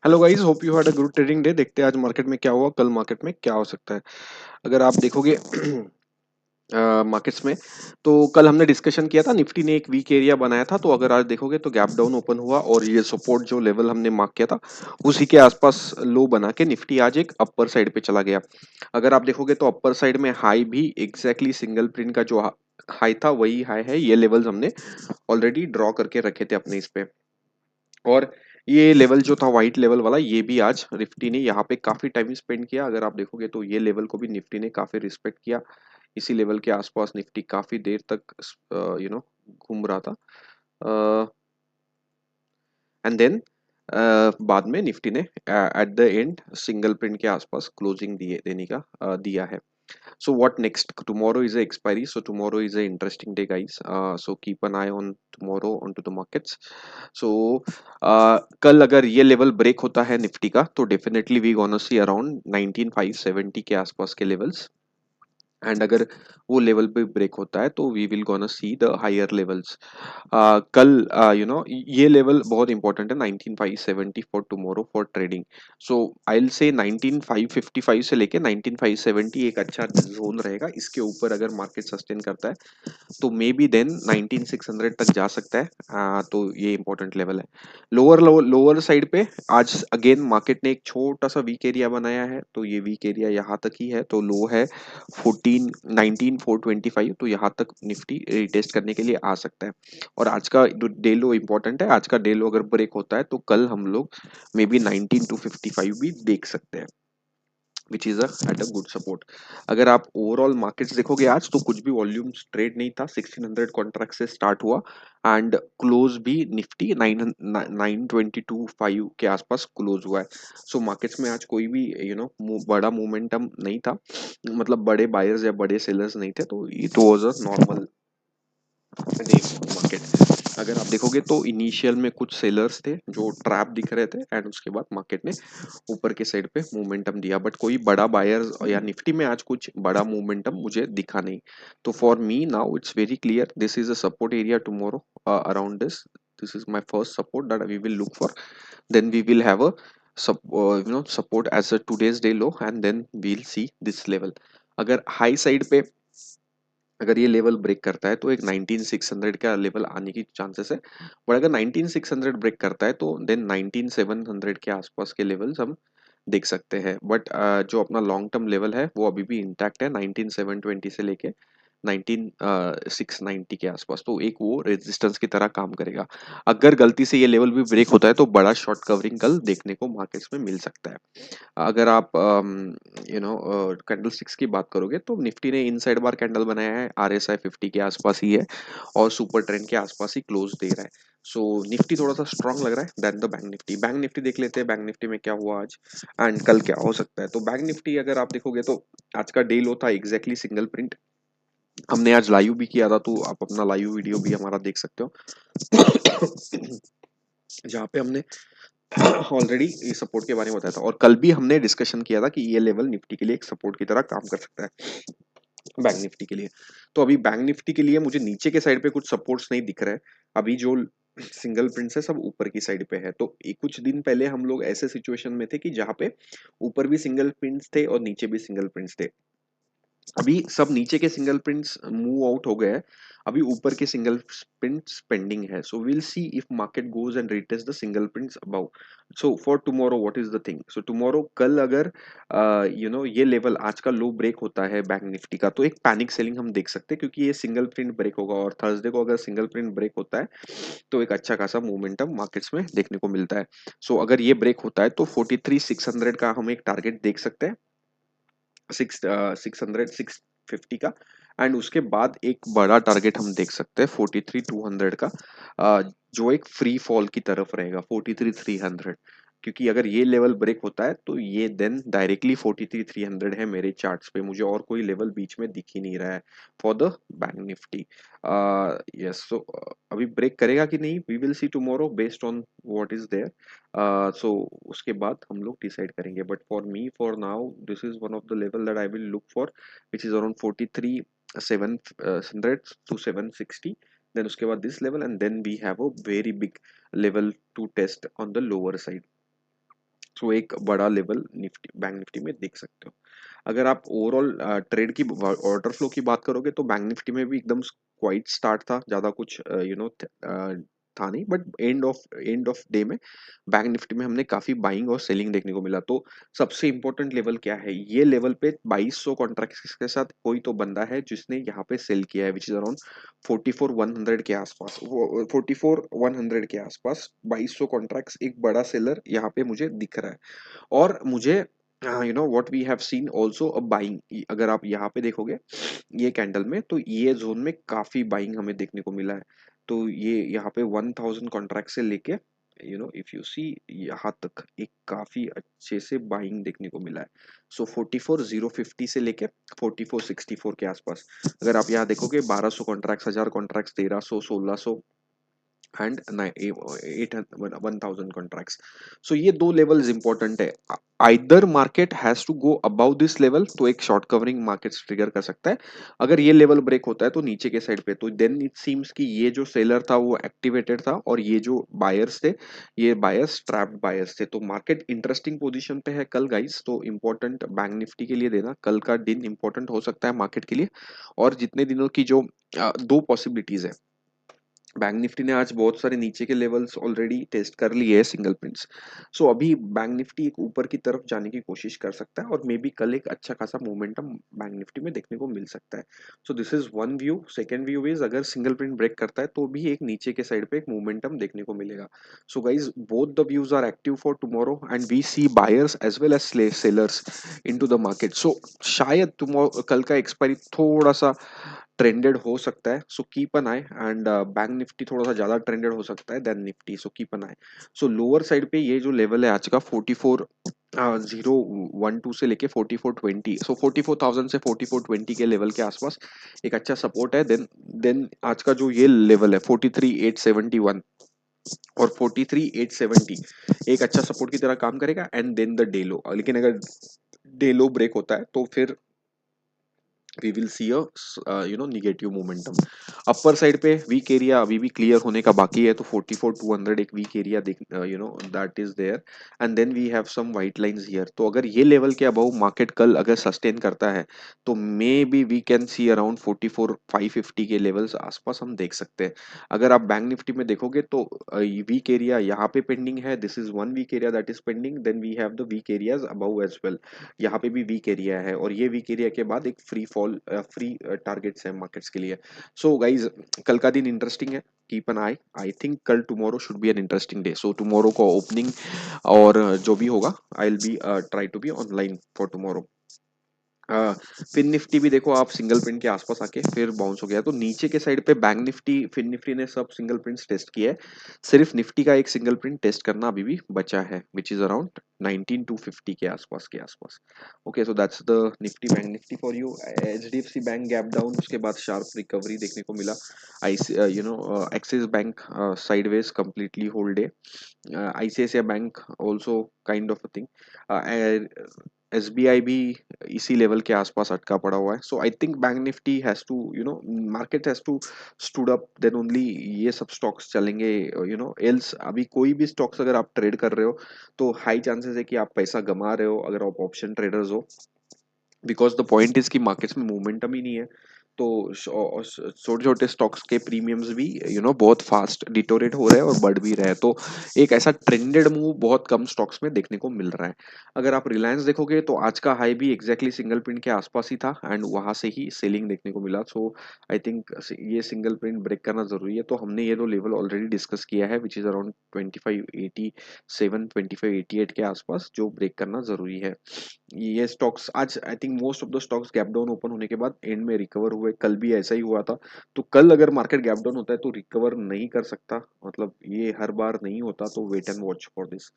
Hello guys, hope you had a good trading day. देखते हैं आज मार्केट में क्या हुआ, कल मार्केट में क्या हो सकता है। अगर आप देखोगे मार्केट्स में, तो कल हमने डिस्कशन किया था, निफ्टी ने एक वीक एरिया बनाया था। तो अगर आज देखोगे तो गैप डाउन ओपन हुआ और ये सपोर्ट जो लेवल हमने मार्क किया था उसी के आसपास लो बना के निफ्टी आज एक अपर साइड पे चला गया। अगर आप देखोगे तो अपर साइड में हाई भी एग्जैक्टली सिंगल प्रिंट का जो हाई था वही हाई है। ये लेवल्स हमने ऑलरेडी ड्रॉ करके रखे थे अपने इस पे। और ये लेवल जो था व्हाइट लेवल वाला, ये भी आज निफ्टी ने यहाँ पे काफी टाइम स्पेंड किया। अगर आप देखोगे तो ये लेवल को भी निफ्टी ने काफी रिस्पेक्ट किया। इसी लेवल के आसपास निफ्टी काफी देर तक घूम रहा था। एंड देन बाद में निफ्टी ने at the end single print के आसपास क्लोजिंग देने का दिया है। So what next? Tomorrow is a expiry, so tomorrow is a interesting day, guys. So keep an eye on tomorrow onto the markets. So कल अगर ये लेवल ब्रेक होता है निफ्टी का तो definitely we gonna see around 19570 के आसपास के लेवल्स। एंड अगर वो लेवल पे ब्रेक होता है तो we will gonna see the higher levels. कल ये लेवल बहुत इंपॉर्टेंट है, 19570 for tomorrow for trading. So I will say 19555 से लेके 19570 एक अच्छा जोन रहेगा। इसके ऊपर अगर मार्केट सस्टेन करता है तो मे बी देन 19600 तक जा सकता है। तो ये इंपॉर्टेंट लेवल है। लोअर लोअर साइड पे आज अगेन मार्केट ने एक छोटा सा वीक एरिया बनाया है, तो ये वीक एरिया यहाँ तक ही है। तो लो है 14425, तो यहाँ तक निफ्टी रिटेस्ट करने के लिए आ सकता है। और आज का डे लो इंपॉर्टेंट है। आज का डे लो अगर ब्रेक होता है तो कल हम लोग मे बी 19255 भी देख सकते हैं, which is at a good support. अगर आप ओवरऑल मार्केट्स देखोगे आज तो कुछ भी वॉल्यूम ट्रेड नहीं था। 1600 कॉन्ट्रैक्ट से स्टार्ट हुआ एंड क्लोज भी निफ्टी 922.5 के आसपास क्लोज हुआ है। सो मार्केट्स में आज कोई भी बड़ा मोमेंटम नहीं था, मतलब बड़े बायर्स या बड़े सेलर्स नहीं थे। तो it was a normal day market. अगर आप देखोगे तो इनिशियल में कुछ सेलर्स थे जो ट्रैप दिख रहे थे एंड उसके बाद मार्केट ने ऊपर के साइड पे मोमेंटम दिया, बट कोई बड़ा बायर या निफ्टी में आज कुछ बड़ा मोमेंटम मुझे दिखा नहीं। तो for me now it's very clear, this is a support area tomorrow around this is my first support that we will look for. Then we will have a support as a today's day low and then we'll see this level। अगर high side पे अगर ये level break करता है तो एक 19600 का level आने की चांसेस है। बट अगर 19600 ब्रेक करता है तो देन 19700 के आसपास के लेवल्स हम देख सकते हैं। बट जो अपना लॉन्ग टर्म लेवल है वो अभी भी इंटैक्ट है, 19720 से लेके 19690 के आसपास। तो एक वो रेजिस्टेंस की तरह काम करेगा। अगर गलती से ये लेवल भी ब्रेक होता है तो बड़ा शॉर्ट कवरिंग कल देखने को मार्केट्स में मिल सकता है। अगर आप कैंडल स्टिक्स की बात करोगे तो निफ्टी ने इनसाइड बार कैंडल बनाया है, RSI 50 के आसपास ही है और सुपर ट्रेंड के आसपास ही क्लोज दे रहा है। सो निफ्टी थोड़ा सा स्ट्रांग लग रहा है then the bank Nifty. Bank Nifty देख लेते हैं, बैंक निफ्टी में क्या हुआ आज एंड कल क्या हो सकता है। तो बैंक निफ्टी अगर आप देखोगे तो आज का डे लो था एग्जैक्टली सिंगल प्रिंट। हमने आज लाइव भी किया था, तो आप अपना लाइव वीडियो भी हमारा देख सकते हो जहाँ पे हमने ऑलरेडी इस सपोर्ट के बारे में बताया था। और कल भी हमने डिस्कशन किया था कि ये लेवल निफ्टी के लिए एक सपोर्ट की तरह काम कर सकता है, बैंक निफ्टी के लिए। तो अभी बैंक निफ्टी के लिए मुझे नीचे के साइड पे कुछ सपोर्ट्स नहीं दिख रहे हैं। अभी जो सिंगल प्रिंट्स है सब ऊपर की साइड पे है। तो कुछ दिन पहले हम लोग ऐसे सिचुएशन में थे कि जहाँ पे ऊपर भी सिंगल प्रिंट्स थे और नीचे भी सिंगल प्रिंट्स थे। अभी सब नीचे के सिंगल प्रिंट्स मूव आउट हो गए हैं, अभी ऊपर के सिंगल प्रिंट्स पेंडिंग है। So will see if market goes and retest the single prints above. So for tomorrow what is the thing, so tomorrow कल अगर ये लेवल आज का लो ब्रेक होता है बैंक निफ्टी का तो एक पैनिक सेलिंग हम देख सकते हैं, क्योंकि ये सिंगल प्रिंट ब्रेक होगा और थर्सडे को अगर सिंगल प्रिंट ब्रेक होता है तो एक अच्छा खासा मोमेंटम मार्केट्स में देखने को मिलता है। सो अगर ये ब्रेक होता है तो 43600 का हम एक टारगेट देख सकते हैं, 650 का। एंड उसके बाद एक बड़ा टारगेट हम देख सकते हैं 43200 का, जो एक फ्री फॉल की तरफ रहेगा 43300। क्योंकि अगर ये लेवल ब्रेक होता है तो ये देन डायरेक्टली 43300 है मेरे चार्ट्स पे, मुझे और कोई लेवल बीच में दिख ही नहीं रहा है for the bank Nifty. Yes, so अभी ब्रेक करेगा कि नहीं we will see tomorrow based on what is there. So उसके बाद हम लोग डिसाइड करेंगे। But for me for now this is one of the level that I will look for, which is around 43700 to 760। Then उसके बाद this level and then we have a very big level to test on the lower side. So एक बड़ा level Nifty bank Nifty में देख सकते हो। अगर आप ओवरऑल ट्रेड की ऑर्डर फ्लो की बात करोगे तो बैंक निफ्टी में भी एकदम क्वाइट स्टार्ट था, ज्यादा कुछ था नहीं, बट एंड ऑफ डे में बैंक निफ्टी में हमने काफी बाइंग और सेलिंग देखने को मिला। तो सबसे इंपॉर्टेंट लेवल क्या है, ये लेवल पे 2200 कॉन्ट्रैक्ट्स के साथ कोई तो बंदा है जिसने यहाँ पे सेल किया है, विच इज अराउंड 44,100 के आसपास, 44,100 के आसपास 2200 कॉन्ट्रैक्ट्स, एक बड़ा सेलर यहाँ पे मुझे दिख रहा है। और मुझे what we have seen also a buying, अगर आप यहाँ पे देखोगे ये कैंडल में, तो ये जोन में काफी बाइंग हमें देखने को मिला है। तो ये यहाँ पे 1000 कॉन्ट्रैक्ट से लेके इफ यू सी यहाँ तक एक काफी अच्छे से बाइंग देखने को मिला है। सो 44,050 से लेके 44,64 के आसपास, अगर आप यहाँ देखोगे 1200 contract, 1000 contract, 1300, 1600 and 1000 contracts. So ये दो लेवल्स इंपॉर्टेंट है। Either market has to go above this level, तो एक शॉर्ट कवरिंग मार्केट ट्रिगर कर सकता है। अगर ये लेवल ब्रेक होता है तो नीचे के साइड पे, तो देन इट सीम्स कि ये जो सेलर था वो एक्टिवेटेड था, और ये जो बायर्स थे, ये बायर्स ट्रैप्ड बायर्स थे। तो मार्केट इंटरेस्टिंग पोजीशन पे है कल गाइस। तो इंपॉर्टेंट बैंक निफ्टी के लिए देना, कल का दिन इंपॉर्टेंट हो सकता है मार्केट के लिए। और जितने दिनों की जो दो पॉसिबिलिटीज है, बैंक निफ्टी ने आज बहुत सारे नीचे के लेवल्स ऑलरेडी टेस्ट कर लिए है, सिंगल पिंस। सो अभी बैंक निफ्टी एक ऊपर की तरफ जाने की कोशिश कर सकता है, और मे बी कल एक अच्छा खासा मोमेंटम बैंक निफ्टी में देखने को मिल सकता है। So this is one view. Second view is, अगर सिंगल प्रिंट ब्रेक करता है तो भी एक नीचे के साइड पे एक मोमेंटम देखने को मिलेगा। So guys, both the views are active for tomorrow, and we see buyers as well as sellers into the market. So शायद टुमारो कल का एक्सपायरी थोड़ा सा ट्रेंडेड हो सकता है, so keep an eye. And bank Nifty थोड़ा सा ज्यादा ट्रेंडेड हो सकता है then Nifty, so keep an eye. So lower side पे ये जो लेवल है आज का 44,012 से लेके 44,20, सो 44,000 से 44,20 के लेवल के आसपास एक अच्छा सपोर्ट है। देन आज का जो ये लेवल है 43,871 और 43,870 एक अच्छा सपोर्ट की तरह काम करेगा, and then the day low. लेकिन अगर डे लो ब्रेक होता है तो फिर we will see a negative momentum। Upper side पे वीक एरिया अभी भी क्लियर होने का बाकी है, तो 44,200 एक वीक एरिया देख, that is there. And then we have some white lines here. तो अगर ये लेवल के अबव मार्केट कल अगर सस्टेन करता है तो maybe we can see around 44,550 के लेवल्स आसपास हम देख सकते हैं। अगर आप बैंक निफ्टी में देखोगे तो वीक एरिया यहाँ पे पेंडिंग है, this is one week area that is pending, then we have the week areas above as well. यहाँ पे भी वीक एरिया है, और ये वीक एरिया के बाद एक फ्री टारगेट्स है मार्केट्स के लिए। सो गाइज, कल का दिन इंटरेस्टिंग है, keep an eye. I think कल tomorrow should be an interesting day. So tomorrow को ओपनिंग और जो भी होगा, I will be try to be online for tomorrow. Fin Nifty भी देखो आप, सिंगल प्रिंट के आसपास आके फिर बाउंस हो गया। तो नीचे के साइड पे बैंक निफ्टी, फिन निफ्टी ने सब सिंगल प्रिंट्स टेस्ट किया है, सिर्फ निफ्टी का एक सिंगल प्रिंट टेस्ट करना अभी भी बचा है, विच इज अराउंड 19,250 के आसपास। Okay, so that's the Nifty bank Nifty for you. HDFC bank gap down, उसके बाद शार्प रिकवरी देखने को मिला। I Axis bank sideways completely hold day. ICICI bank also kind of a thing. SBI भी इसी level के आसपास अटका पड़ा हुआ है। So I think bank Nifty has to market has to stood up, then only ये सब स्टॉक्स चलेंगे। एल्स अभी कोई भी स्टॉक्स अगर आप ट्रेड कर रहे हो तो हाई चांसेस है कि आप पैसा गमा रहे हो, अगर आप ऑप्शन ट्रेडर्स हो। बिकॉज द पॉइंट इज कि मार्केट्स में मोमेंटम ही नहीं है, तो छोटे छोटे स्टॉक्स के प्रीमियम्स भी बहुत फास्ट डिटोरेट हो रहे हैं और बढ़ भी रहे हैं। तो एक ऐसा ट्रेंडेड मूव बहुत कम स्टॉक्स में देखने को मिल रहा है। अगर आप रिलायंस देखोगे तो आज का हाई भी एग्जैक्टली सिंगल प्रिंट के आसपास ही था, एंड वहां से ही सेलिंग देखने को मिला। सो आई थिंक ये सिंगल प्रिंट ब्रेक करना जरूरी है। तो हमने ये दो लेवल ऑलरेडी डिस्कस किया है, विच इज अराउंड 2587, 2588 के आसपास, जो ब्रेक करना जरूरी है। ये स्टॉक्स आज I think most of the stocks gap down open होने के बाद एंड में रिकवर हुए, कल भी ऐसा ही हुआ था। तो कल अगर मार्केट गैप डाउन होता है तो रिकवर नहीं कर सकता, मतलब ये हर बार नहीं होता, तो wait and watch for this.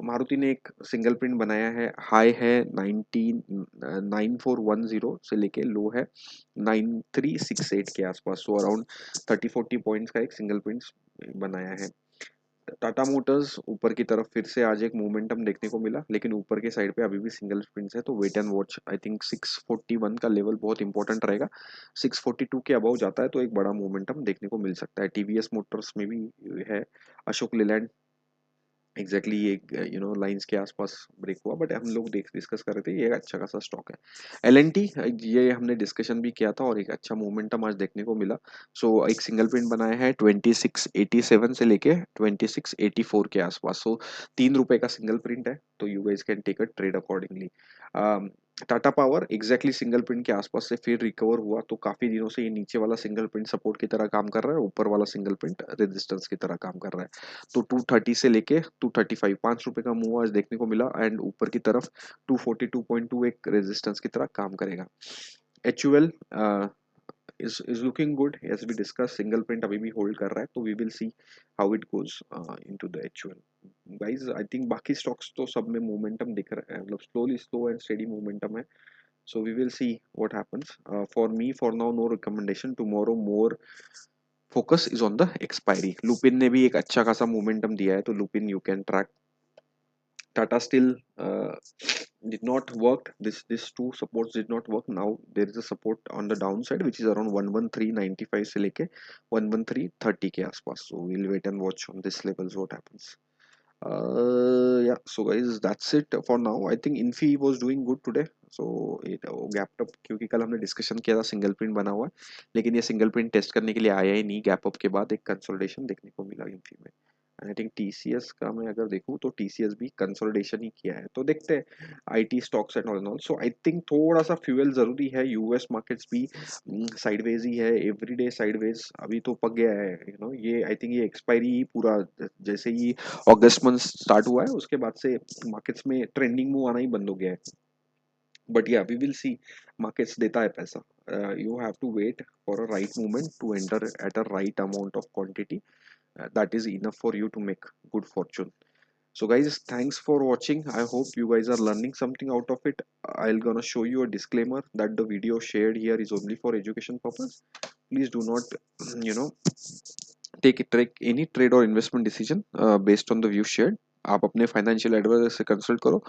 Maruti ने एक सिंगल प्रिंट बनाया है, हाई है 9410 से लेके लो है 9368 के आसपास, सो अराउंड 30-40 पॉइंट्स का एक सिंगल प्रिंट बनाया है। टाटा मोटर्स ऊपर की तरफ फिर से आज एक मोमेंटम देखने को मिला, लेकिन ऊपर के साइड पे अभी भी सिंगल स्प्रिंट्स है, तो wait and watch. I think 641 का लेवल बहुत इंपॉर्टेंट रहेगा, 642 के अबव जाता है तो एक बड़ा मोमेंटम देखने को मिल सकता है। टीवीएस मोटर्स में भी है, अशोक लेलैंड एग्जैक्टली exactly ये लाइंस के आसपास ब्रेक हुआ, बट हम लोग डिस्कस कर रहे थे ये एक अच्छा खासा स्टॉक है। एल ये हमने डिस्कशन भी किया था और एक अच्छा मोमेंटम आज देखने को मिला। सो एक सिंगल प्रिंट बनाया है 2687 से लेके 2684 के आसपास। सो 3 रुपए का सिंगल प्रिंट है, तो you guys can take a trade accordingly. Tata power exactly single print के आसपास से फिर रिकवर हुआ, तो काफी दिनों से ये नीचे वाला सिंगल प्रिंट सपोर्ट की तरह काम कर रहा है, ऊपर वाला सिंगल प्रिंट रेजिस्टेंस की तरह काम कर रहा है। तो 230 से लेके 235 5 रुपए का मूव आज देखने को मिला, एंड ऊपर की तरफ 242.2 एक रेजिस्टेंस की तरह काम करेगा। HUL is looking good as we discussed, single print अभी भी होल्ड कर रहा है, तो we will see how it goes into the HUL। Guys I think बाकी स्टॉक्स तो सब में मोमेंटम दिख रहा है, मतलब slowly slow and steady momentum है। So we will see what happens. For me, for now, no recommendation. Tomorrow, more focus is on the expiry. Lupin ने भी एक अच्छा खासा momentum दिया है, तो Lupin you can track. Tata still did not work. This two supports did not work. Now there is a support on the downside which is around 11395 से लेके 11330 के आसपास. So we'll wait and watch on this levels what happens. Yeah, so guys that's it for now. I think Infi was doing good today. So it gap up, क्योंकि कल हमने discussion किया था single print बना हुआ है, लेकिन ये सिंगल प्रिंट टेस्ट करने के लिए आया ही नहीं, गैप अप के बाद एक कंसोलिडेशन देखने को मिला इन्फी में। एंड आई थिंक TCS का मैं अगर देखूँ तो TCS भी कंसोलिडेशन ही किया है, तो देखते हैं IT stocks and all and all. So I think थोड़ा सा फ्यूल जरूरी है, US मार्केट्स भी साइडवेज ही है, एवरीडे साइडवेज अभी तो पक गया है, ये आई थिंक ये एक्सपायरी ही पूरा, जैसे ही अगस्त मंथ स्टार्ट हुआ है उसके बाद से मार्केट्स में ट्रेंडिंग मूव आना ही बंद हो गया है। बट या वी विल सी, मार्केट्स देता है पैसा, you have to wait for a right movement to enter at a right amount of quantity, that is enough for you to make good fortune. So guys, thanks for watching. I hope you guys are learning something out of it. I'll gonna show you a disclaimer that the video shared here is only for education purpose. Please do not you know take any trade or investment decision based on the view shared. आप अपने financial adviser से consult करो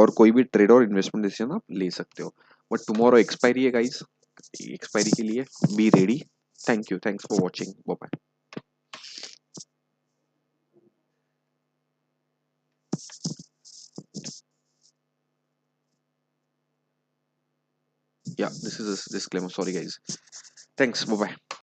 और कोई भी trade और investment decision आप ले सकते हो। बट टुमारो एक्सपायरी है गाइस, एक्सपायरी के लिए be ready. Thank you, thanks for watching, bye bye. Yeah, this is a disclaimer, sorry guys, thanks, bye bye।